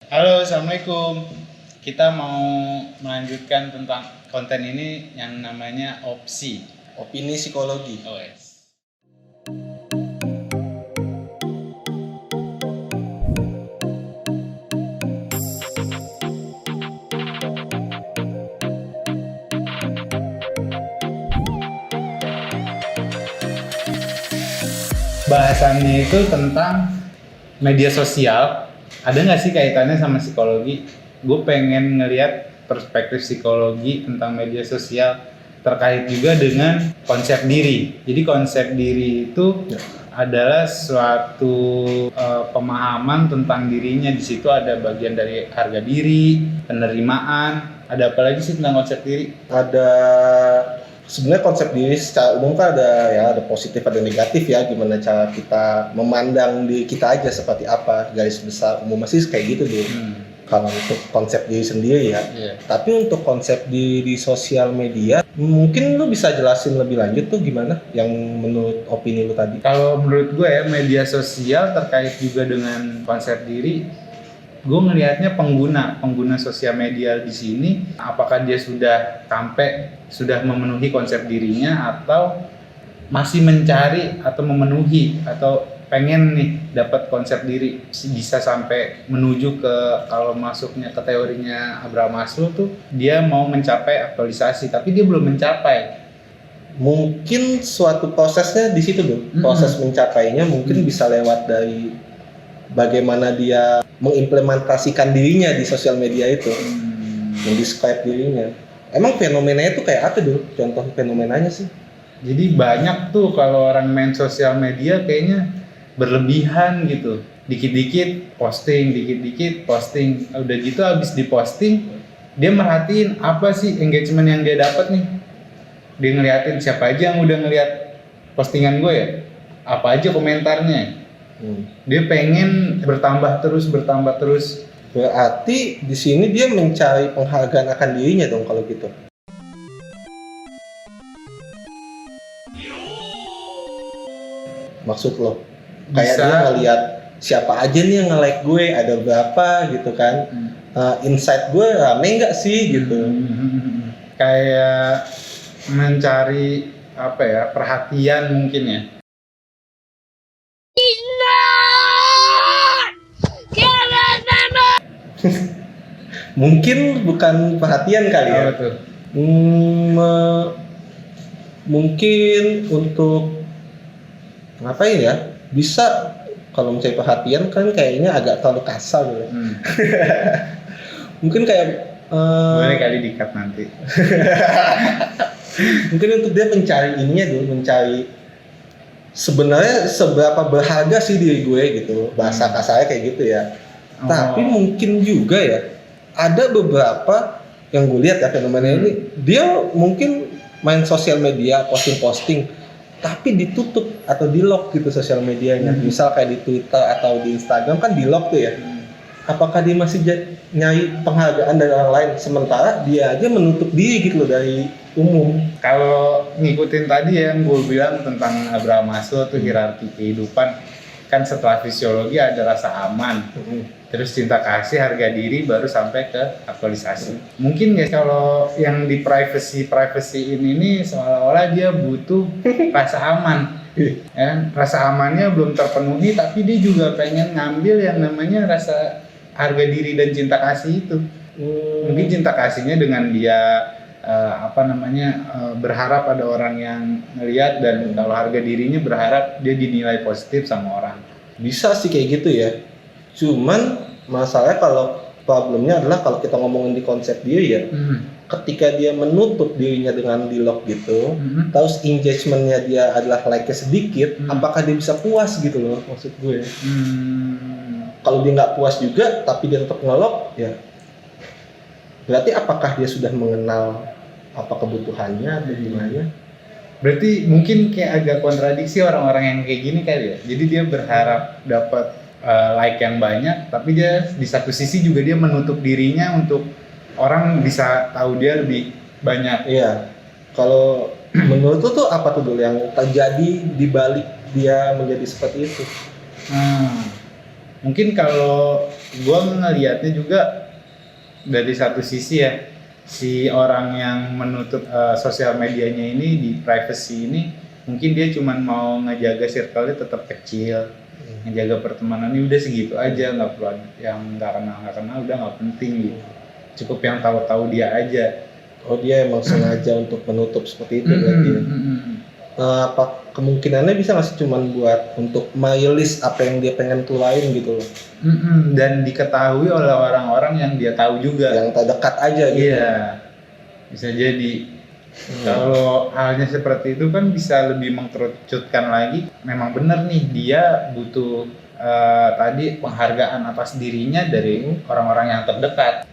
Halo, Assalamualaikum. Kita mau melanjutkan tentang konten ini yang namanya opsi. Opini psikologi. Oh, yes. Bahasannya itu tentang media sosial. Ada nggak sih kaitannya sama psikologi? Gue pengen ngelihat perspektif psikologi tentang media sosial terkait juga dengan konsep diri. Jadi konsep diri itu adalah suatu pemahaman tentang dirinya. Di situ ada bagian dari harga diri, penerimaan. Ada apa lagi sih tentang konsep diri? Ada sebenarnya konsep diri secara umum kan ada positif ada negatif ya, gimana cara kita memandang diri kita aja seperti apa, garis besar umum masih kayak gitu deh. Kalau untuk konsep diri sendiri ya. Tapi untuk konsep diri di sosial media mungkin lu bisa jelasin lebih lanjut tuh gimana yang menurut opini lu tadi. Kalau menurut gue ya, media sosial terkait juga dengan konsep diri, gue ngelihatnya pengguna sosial media di sini, apakah dia sudah memenuhi konsep dirinya atau masih mencari atau memenuhi atau pengen nih dapat konsep diri, bisa sampai menuju ke, kalau masuknya ke teorinya Abraham Maslow tuh, dia mau mencapai aktualisasi tapi dia belum mencapai. Mungkin suatu prosesnya di situ dulu. Proses mencapainya mungkin bisa lewat dari bagaimana dia mengimplementasikan dirinya di sosial media itu, mendescribe dirinya. Emang fenomenanya itu kayak apa dulu? Contoh fenomenanya sih? Jadi banyak tuh kalau orang main sosial media kayaknya berlebihan gitu. Dikit-dikit posting, udah gitu habis diposting, dia merhatiin apa sih engagement yang dia dapat nih. Dia ngeliatin siapa aja yang udah ngeliat postingan gue ya, apa aja komentarnya. Dia pengen bertambah terus. Berarti di sini dia mencari penghargaan akan dirinya dong kalau gitu. Maksud lo? Kayak Bisa. dia ngeliat siapa aja nih yang nge-like gue, ada berapa gitu kan. Insight gue rame nggak sih gitu. Kayak mencari apa ya, perhatian mungkin ya. Mungkin bukan perhatian kali ya. Betul. Mungkin untuk ngapain ya? Bisa kalau mencari perhatian kan kayaknya agak terlalu kasar gitu. Mungkin kayak boleh kali di-cut nanti. Mungkin untuk dia mencari ininya dulu, mencari sebenarnya seberapa berharga sih diri gue gitu. Bahasa kasarnya kayak gitu ya. Tapi mungkin juga ya ada beberapa yang gue lihat ya fenomena ini, dia mungkin main sosial media, posting tapi ditutup atau di-lock gitu sosial medianya. Misal kayak di Twitter atau di Instagram kan di-lock tuh ya. Apakah dia masih nyari penghargaan dari orang lain sementara dia aja menutup diri gitu loh dari umum. Kalau ngikutin tadi yang gue bilang tentang Abraham Maslow tuh, hierarki kehidupan, kan setelah fisiologi ada rasa aman, terus cinta kasih, harga diri, baru sampai ke aktualisasi. Mungkin ya kalau yang di privacy ini seolah-olah dia butuh rasa aman. Ya, rasa amannya belum terpenuhi tapi dia juga pengen ngambil yang namanya rasa harga diri dan cinta kasih itu. Mungkin cinta kasihnya dengan dia berharap ada orang yang ngelihat, dan kalau harga dirinya berharap dia dinilai positif sama orang. Bisa sih kayak gitu ya. Cuman masalahnya kalau problemnya adalah kalau kita ngomongin di konsep diri ya, ketika dia menutup dirinya dengan di-lock gitu, terus engagementnya dia adalah like-nya sedikit, apakah dia bisa puas gitu loh maksud gue. Kalau dia nggak puas juga tapi dia tetap nge-lock ya, berarti apakah dia sudah mengenal apa kebutuhannya atau gimana? Berarti mungkin kayak agak kontradiksi orang-orang yang kayak gini kali ya. Jadi dia berharap dapat like yang banyak, tapi dia di satu sisi juga dia menutup dirinya untuk orang bisa tahu dia lebih banyak. Iya. Kalau menurut lu tuh apa tuh dulu yang terjadi di balik dia menjadi seperti itu? Mungkin kalau gue ngelihatnya juga dari satu sisi ya, si orang yang menutup sosial medianya ini di privacy ini mungkin dia cuma mau ngejaga circle-nya tetap kecil, ngejaga pertemanan ini udah segitu aja, nggak perlu yang nggak kenal udah nggak penting gitu, cukup yang tahu dia aja. Oh, dia emang sengaja untuk menutup seperti itu berarti. Apa kemungkinannya bisa nggak sih cuman buat untuk my-list apa yang dia pengen keluarin gitu loh? Dan diketahui oleh orang-orang yang dia tahu juga. Yang terdekat aja gitu. Iya, bisa jadi. Kalau halnya seperti itu kan bisa lebih mengkerucutkan lagi. Memang benar nih dia butuh tadi penghargaan atas dirinya dari orang-orang yang terdekat.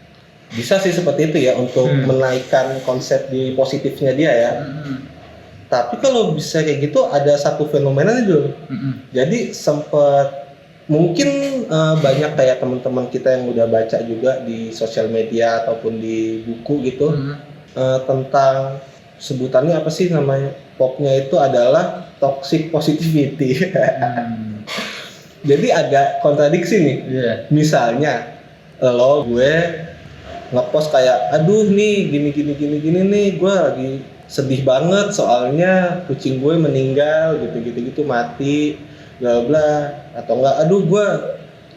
Bisa sih seperti itu ya untuk menaikkan konsep di positifnya dia ya. Tapi kalau bisa kayak gitu ada satu fenomena itu. Jadi sempat mungkin banyak kayak teman-teman kita yang udah baca juga di sosial media ataupun di buku gitu tentang sebutannya apa sih namanya, popnya itu adalah toxic positivity. Jadi agak kontradiksi nih. Misalnya gue ngepost kayak aduh nih gini nih, gue lagi sedih banget soalnya kucing gue meninggal gitu mati bla bla, atau enggak aduh gue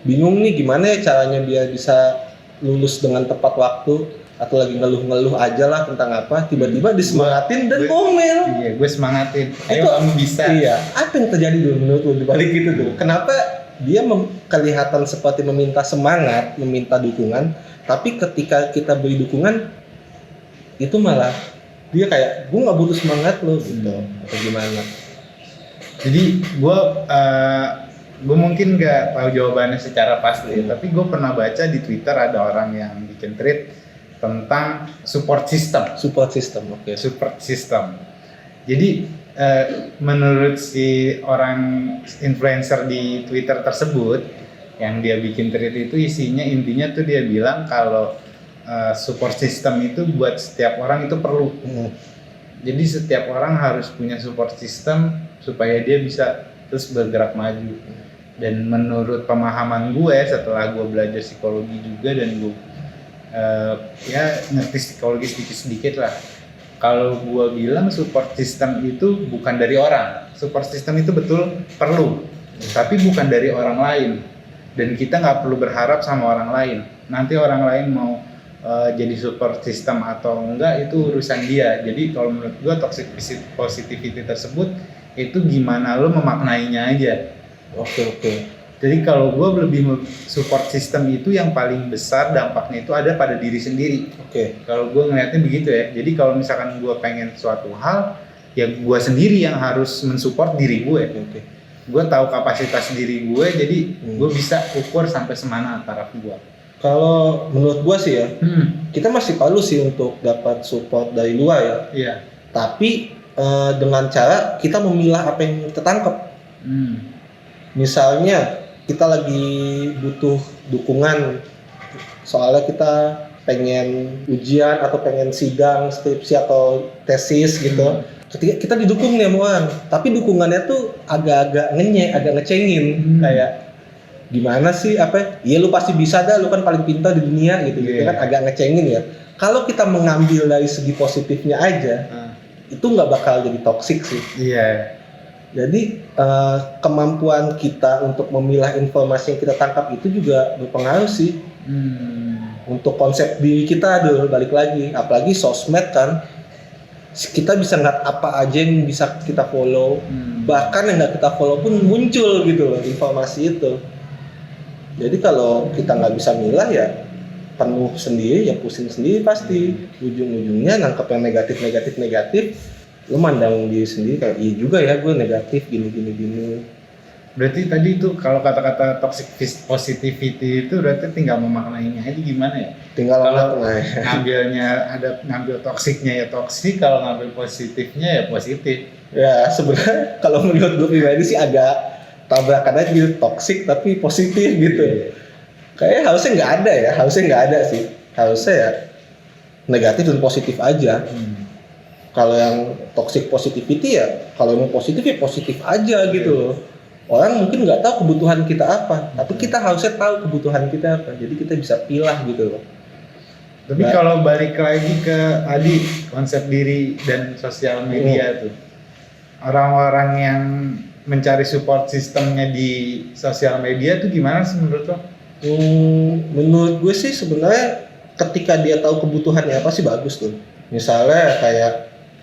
bingung nih gimana ya caranya biar bisa lulus dengan tepat waktu, atau lagi ngeluh aja lah tentang apa, tiba-tiba disemangatin dan ngomel. Iya, gue semangatin. Ayo kamu bisa. Iya, apa yang terjadi dulu menurut lu dibalik itu tuh? Kenapa dia kelihatan seperti meminta semangat, meminta dukungan, tapi ketika kita beri dukungan itu malah dia kayak gue nggak butuh semangat lo gitu, atau gimana? Jadi gue mungkin nggak tahu jawabannya secara pasti, tapi gue pernah baca di Twitter ada orang yang bikin tweet tentang support system. Support system, oke. Support system. Jadi menurut si orang influencer di Twitter tersebut yang dia bikin tweet itu isinya intinya tuh dia bilang kalau support system itu buat setiap orang itu perlu. Jadi setiap orang harus punya support system supaya dia bisa terus bergerak maju. Dan menurut pemahaman gue setelah gue belajar psikologi juga dan gue ya ngerti psikologi sedikit lah. Kalau gue bilang support system itu bukan dari orang. Support system itu betul perlu, tapi bukan dari orang lain. Dan kita nggak perlu berharap sama orang lain. Nanti orang lain mau jadi support system atau enggak itu urusan dia. Jadi kalau menurut gue toxic positivity tersebut itu gimana lo memaknainya aja. Oke. Jadi kalau gue lebih support system itu yang paling besar dampaknya itu ada pada diri sendiri. Oke. Kalau gue ngeliatnya begitu ya. Jadi kalau misalkan gue pengen suatu hal, ya gue sendiri yang harus mensupport diri gue. Oke. Gue tahu kapasitas diri gue, jadi gue bisa ukur sampai semana taraf gue. Kalau menurut gua sih ya, kita masih perlu sih untuk dapat support dari luar ya. Iya. Tapi dengan cara kita memilah apa yang kita tangkap. Misalnya kita lagi butuh dukungan, soalnya kita pengen ujian atau pengen sidang, skripsi atau tesis gitu. Ketika kita didukung nih sama orang, tapi dukungannya tuh agak-agak agak ngecengin, kayak gimana sih apa? Iya lu pasti bisa dah, lu kan paling pintar di dunia gitu kan, agak ngecengin ya. Kalau kita mengambil dari segi positifnya aja, itu nggak bakal jadi toksik sih. Iya. Jadi kemampuan kita untuk memilah informasi yang kita tangkap itu juga berpengaruh sih untuk konsep diri kita dulu, balik lagi. Apalagi sosmed kan, kita bisa ngeliat apa aja yang bisa kita follow, bahkan yang nggak kita follow pun muncul gitu loh informasi itu. Jadi kalau kita nggak bisa milah ya penuh sendiri, ya pusing sendiri pasti. Ujung-ujungnya nangkep yang negatif, lu mandang diri sendiri kayak iya juga ya gue negatif gini. Berarti tadi itu kalau kata-kata toxic positivity itu berarti tinggal memaknainya aja gimana ya? Tinggal kalau ngambil toksiknya ya toksik, kalau ngambil positifnya ya positif. Ya sebenarnya kalau menurut gue pribadi sih agak tabrakan aja gitu, toksik tapi positif gitu. Kayaknya harusnya nggak ada sih. Harusnya ya negatif dan positif aja. Kalau yang toxic positivity ya, kalau yang positif ya positif aja gitu loh. orang mungkin nggak tahu kebutuhan kita apa, tapi kita harusnya tahu kebutuhan kita apa, jadi kita bisa pilah gitu loh. Tapi kalau balik lagi ke tadi konsep diri dan sosial media tuh, orang-orang yang mencari support sistemnya di sosial media tuh gimana sih menurut lo? Menurut gue sih sebenarnya ketika dia tahu kebutuhannya apa sih bagus tuh. Misalnya kayak,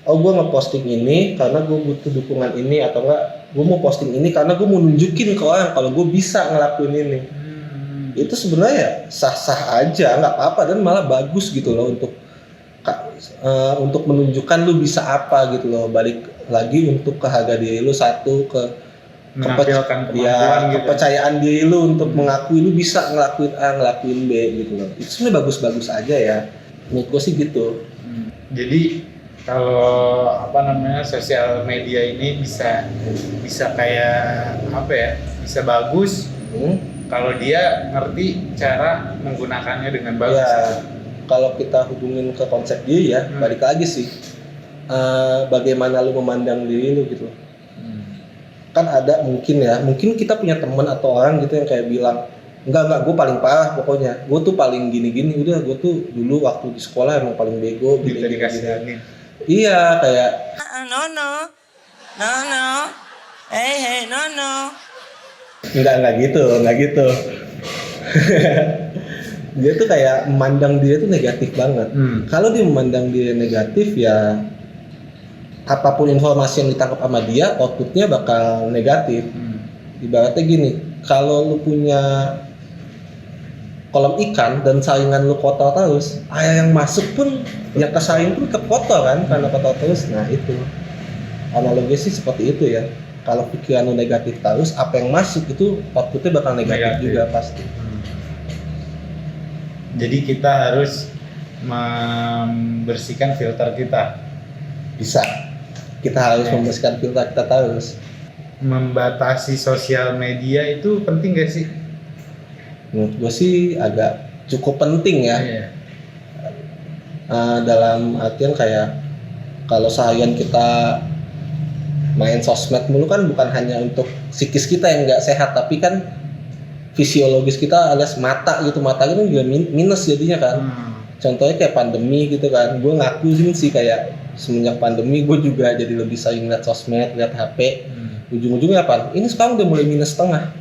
oh gue ngeposting ini karena gue butuh dukungan ini, atau enggak gue mau posting ini karena gue mau nunjukin ke orang kalau gue bisa ngelakuin ini. Itu sebenarnya sah-sah aja, nggak apa-apa, dan malah bagus gitu loh untuk menunjukkan lu bisa apa gitu loh. Balik lagi untuk ke harga diri lu, satu ke Menampilkan ya, kemampuan gitu. kepercayaan diri lu untuk mengakui lu bisa ngelakuin A, ngelakuin B gitu loh. Itu sebenarnya bagus-bagus aja ya. Menurut gue sih gitu. Jadi kalau sosial media ini bisa kayak apa ya? Bisa bagus. Kalau dia ngerti cara menggunakannya dengan bagus. Ya, kalau kita hubungin ke konsep diri ya, balik lagi sih, bagaimana lu memandang diri lu gitu. Kan ada mungkin kita punya teman atau orang gitu yang kayak bilang, enggak, gue paling parah pokoknya, gue tuh paling gini-gini, udah gue tuh dulu waktu di sekolah emang paling bego. Gitu dikasihanin. Iya, kayak No, hey, no. Enggak gitu. Dia tuh kayak memandang dia tuh negatif banget. Kalau dia memandang dia negatif ya, apapun informasi yang ditangkap sama dia, outputnya bakal negatif. Ibaratnya gini, kalau lu punya kolam ikan dan saingan lu kotor terus, air yang masuk pun, yang kesaing pun kotor kan, karena kotor terus. Nah itu analogi sih seperti itu ya. Kalau pikiran lu negatif terus, apa yang masuk itu outputnya bakal negatif juga pasti. Jadi kita harus membersihkan filter kita. Bisa. Kita harus membersihkan filter kita terus. Membatasi sosial media itu penting gak sih? Menurut gue sih agak cukup penting ya. Iya. Dalam artian kayak kalau seharian kita main sosmed mulu kan bukan hanya untuk psikis kita yang nggak sehat, tapi kan fisiologis kita alias mata gitu juga minus jadinya kan. Contohnya kayak pandemi gitu kan, gue ngakuin sih kayak semenjak pandemi gue juga jadi lebih sering lihat sosmed, lihat HP. Ujung-ujungnya apa? Ini sekarang udah mulai minus setengah.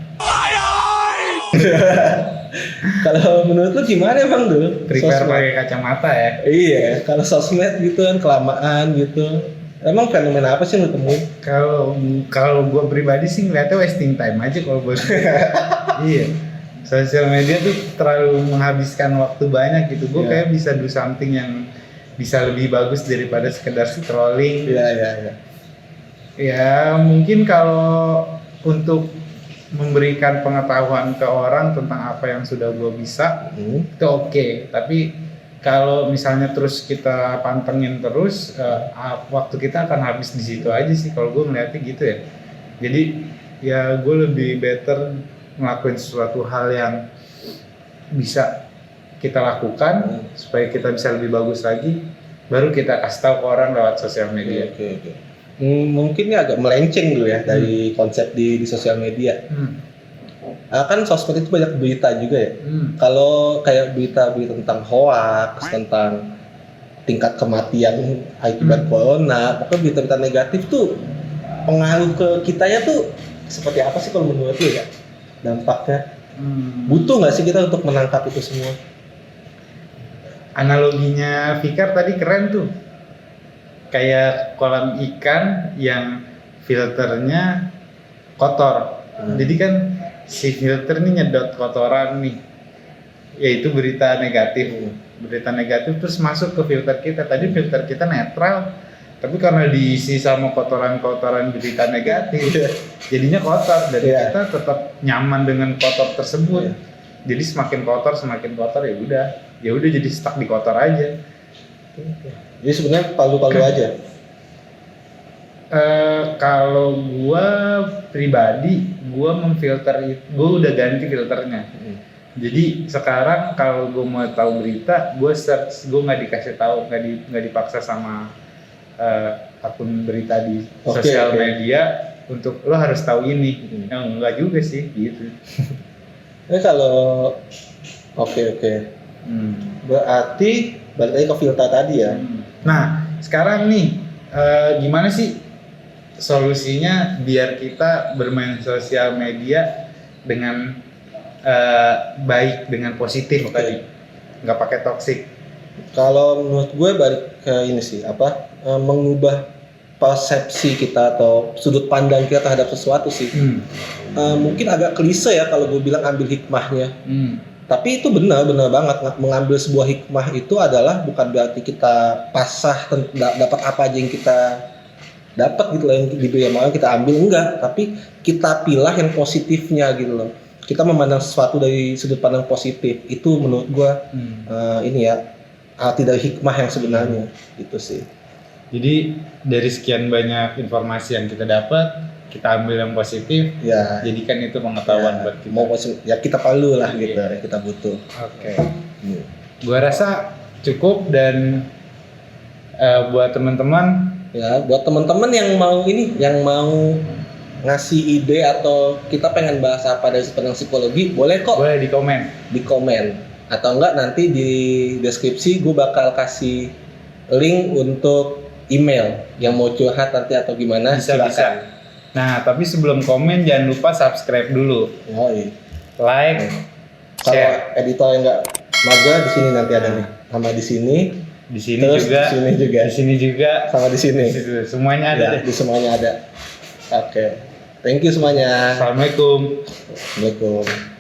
Kalau menurut lu gimana bang dulu? Prepare pakai kacamata ya? Iya, kalau sosmed gitu kan kelamaan gitu. Emang fenomena apa sih yang lu temuin? Kalau gue pribadi sih ngeliatnya wasting time aja kalau buat iya. Sosial media tuh terlalu menghabiskan waktu banyak gitu. Gue kayak bisa do something yang bisa lebih bagus daripada sekedar scrolling. Iya. Ya mungkin kalau untuk memberikan pengetahuan ke orang tentang apa yang sudah gue bisa itu oke. Tapi kalau misalnya terus kita pantengin terus, waktu kita akan habis di situ aja sih kalau gue melihatnya gitu ya. Jadi ya gue lebih better ngelakuin sesuatu hal yang bisa kita lakukan supaya kita bisa lebih bagus lagi, baru kita kasih tahu ke orang lewat sosial media. Oke. Mungkin ini agak melenceng dulu ya dari konsep di sosial media. Kan sosmed itu banyak berita juga ya. Kalau kayak berita tentang hoax, tentang tingkat kematian akibat corona, pokoknya berita-berita negatif tuh pengaruh ke kitanya tuh seperti apa sih kalau menurut lu ya? Dampaknya butuh nggak sih kita untuk menangkap itu semua? Analoginya Fikar tadi keren tuh, kayak kolam ikan yang filternya kotor. Jadi kan si filter ini nyedot kotoran nih, yaitu berita negatif terus masuk ke filter kita. Tadi filter kita netral, tapi karena diisi sama kotoran berita negatif jadinya kotor, dan kita tetap nyaman dengan kotor tersebut. Jadi semakin kotor ya udah jadi stuck di kotor aja. Jadi sebenarnya palu-palu aja. Kalau gua pribadi, gua gua udah ganti filternya. Jadi sekarang kalau gua mau tahu berita, gua search, gua nggak dikasih tahu, nggak dipaksa sama akun berita di sosial media. untuk lo harus tahu ini. Enggak juga sih gitu. Kalau oke. Berarti balik lagi ke filter tadi ya. Nah, sekarang nih gimana sih solusinya biar kita bermain sosial media dengan baik, dengan positif tadi, nggak pakai toxic. Kalau menurut gue balik ke ini sih, mengubah persepsi kita atau sudut pandang kita terhadap sesuatu sih. Mungkin agak klise ya kalau gue bilang ambil hikmahnya. Tapi itu benar banget. Mengambil sebuah hikmah itu adalah bukan berarti kita pasrah dapat apa aja yang kita dapat gitu loh, yang mau kita ambil, enggak. Tapi kita pilih yang positifnya gitu loh. Kita memandang sesuatu dari sudut pandang positif. Itu menurut gue ini ya arti dari hikmah yang sebenarnya gitu sih. Jadi dari sekian banyak informasi yang kita dapat, kita ambil yang positif, Ya, jadikan itu pengetahuan buat kita. Mau ya kita perlu lah gitu, kita butuh. Oke. Gua rasa cukup, dan buat teman-teman Ya, buat teman-teman yang mau ngasih ide atau kita pengen bahas apa dari sudut pandang psikologi, boleh kok boleh di komen. Atau enggak nanti di deskripsi gue bakal kasih link untuk email yang mau curhat nanti atau gimana, Bisa. silakan. Nah, tapi sebelum komen jangan lupa subscribe dulu, like, Kalau share. editor yang enggak maga di sini nanti ada nih, sama di sini, Di sini terus juga, di sini juga, sama di sini. di situ. Semuanya ada Ya, deh. di semuanya ada. Oke. Thank you semuanya. Assalamualaikum. Assalamualaikum.